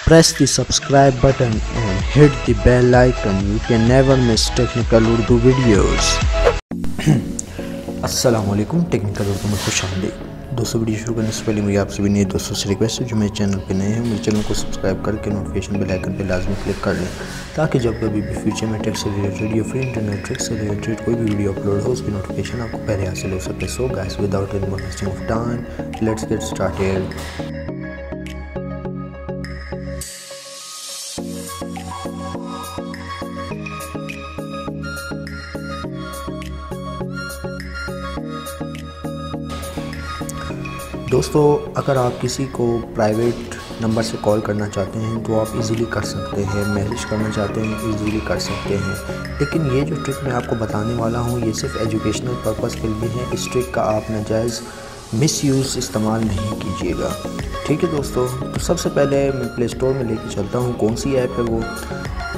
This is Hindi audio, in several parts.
press the subscribe button and hit the bell icon. You can never miss technical Urdu videos. अस्सलामुअलैकुम, टेक्निकल उर्दू में खुशामदीद। दोस्तों, वीडियो शुरू करने से पहले मुझे आप सभी नए दोस्तों से रिक्वेस्ट है जो मेरे चैनल पे नए हैं मेरे चैनल को सब्सक्राइब करके नोटिफिकेशन बेल आइकन पे लाजमी क्लिक कर लें, ताकि जब कभी भी फ्यूचर में टेक से रिलेटेड या फ्री इंटरनेट ट्रिक से रिलेटेड कोई भी वीडियो अपलोड हो उसकी नोटिफिकेशन आपको पहले हासिल हो सके। So guys, without any more wasting of time, let's get started. दोस्तों, अगर आप किसी को प्राइवेट नंबर से कॉल करना चाहते हैं तो आप इजीली कर सकते हैं, मैसेज करना चाहते हैं इजीली कर सकते हैं। लेकिन ये जो ट्रिक मैं आपको बताने वाला हूँ ये सिर्फ एजुकेशनल पर्पस के लिए है। इस ट्रिक का आप नाजायज़ मिसयूज़ इस्तेमाल नहीं कीजिएगा, ठीक है दोस्तों। तो सबसे पहले मैं प्ले स्टोर में लेके चलता हूँ, कौन सी ऐप है वो।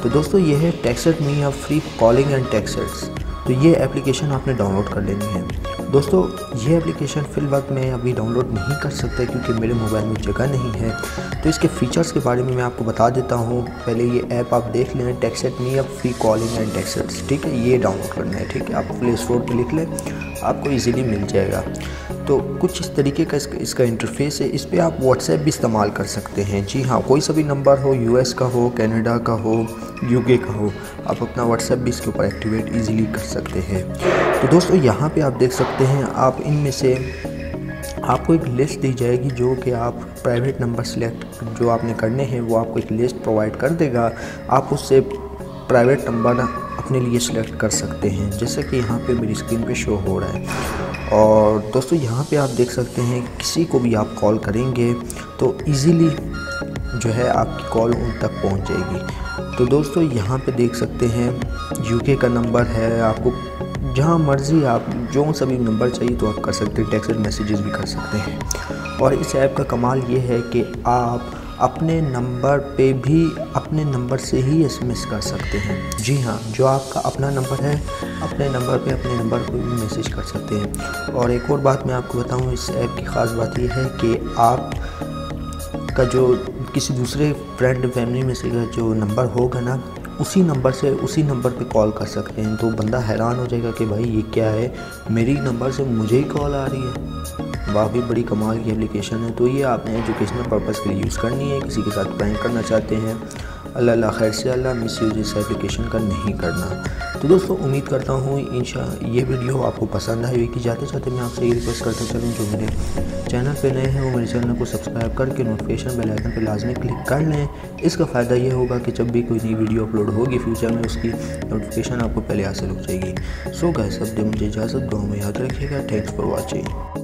तो दोस्तों, ये है टेक्स्ट मी, या फ्री कॉलिंग एंड टेक्स्ट्स। तो ये एप्लीकेशन आपने डाउनलोड कर लेनी है। दोस्तों, ये एप्लीकेशन फ़िल वक्त मैं अभी डाउनलोड नहीं कर सकता क्योंकि मेरे मोबाइल में जगह नहीं है। तो इसके फ़ीचर्स के बारे में मैं आपको बता देता हूँ। पहले ये ऐप आप देख लें, टेक्स्ट मी या फ्री कॉलिंग एंड टेक्स्ट्स, ठीक है। ये डाउनलोड करना है, ठीक है। आप प्ले स्टोर पर लिख लें, आपको ईज़िली मिल जाएगा। तो कुछ इस तरीके का इसका इंटरफेस है। इस पर आप व्हाट्सएप भी इस्तेमाल कर सकते हैं। जी हाँ, कोई सा भी नंबर हो, यूएस का हो, कनाडा का हो, यूके का हो, आप अपना व्हाट्सएप भी इसके ऊपर एक्टिवेट इजीली कर सकते हैं। तो दोस्तों, यहाँ पे आप देख सकते हैं, आप इनमें से आपको एक लिस्ट दी जाएगी जो कि आप प्राइवेट नंबर सेलेक्ट जो आपने करने हैं वो आपको एक लिस्ट प्रोवाइड कर देगा। आप उससे प्राइवेट नंबर अपने लिए सिलेक्ट कर सकते हैं, जैसे कि यहाँ पे मेरी स्क्रीन पे शो हो रहा है। और दोस्तों, यहाँ पे आप देख सकते हैं किसी को भी आप कॉल करेंगे तो इजीली जो है आपकी कॉल उन तक पहुँच जाएगी। तो दोस्तों, यहाँ पे देख सकते हैं यूके का नंबर है, आपको जहाँ मर्ज़ी आप जो सभी नंबर चाहिए तो आप कर सकते हैं, टेक्स्ट मैसेजेस भी कर सकते हैं। और इस ऐप का कमाल ये है कि आप अपने नंबर पे भी अपने नंबर से ही एसएमएस कर सकते हैं। जी हाँ, जो आपका अपना नंबर है अपने नंबर पे अपने नंबर पे भी मैसेज कर सकते हैं। और एक और बात मैं आपको बताऊं, इस ऐप की ख़ास बात यह है कि आप का जो किसी दूसरे फ्रेंड फैमिली में से जो नंबर होगा ना, उसी नंबर से उसी नंबर पे कॉल कर सकते हैं। तो बंदा हैरान हो जाएगा कि भाई ये क्या है, मेरी नंबर से मुझे ही कॉल आ रही है। वाकई बड़ी कमाल की एप्लीकेशन है। तो ये आपने एजुकेशनल पर्पस के लिए यूज़ करनी है। किसी के साथ प्रैंक करना चाहते हैं, अल्लाह खैर से अल्लाह, मिसयूज इस एप्लीकेशन का नहीं करना। तो दोस्तों, उम्मीद करता हूँ इंशाअल्लाह ये वीडियो आपको पसंद आई होगी। जाते जाते मैं आपसे ये रिक्वेस्ट करता चलूँ, जो मेरे चैनल पे नए हैं वो मेरे चैनल को सब्सक्राइब करके नोटिफिकेशन बेल आइकन पे लाजमी क्लिक कर लें। इसका फ़ायदा ये होगा कि जब भी कोई नई वीडियो अपलोड होगी फ्यूचर में उसकी नोटिफिकेशन आपको पहले हासिल हो जाएगी। सो गाइस, अब दे मुझे इजाज़त, दुआ में याद रखिएगा। Thanks for watching.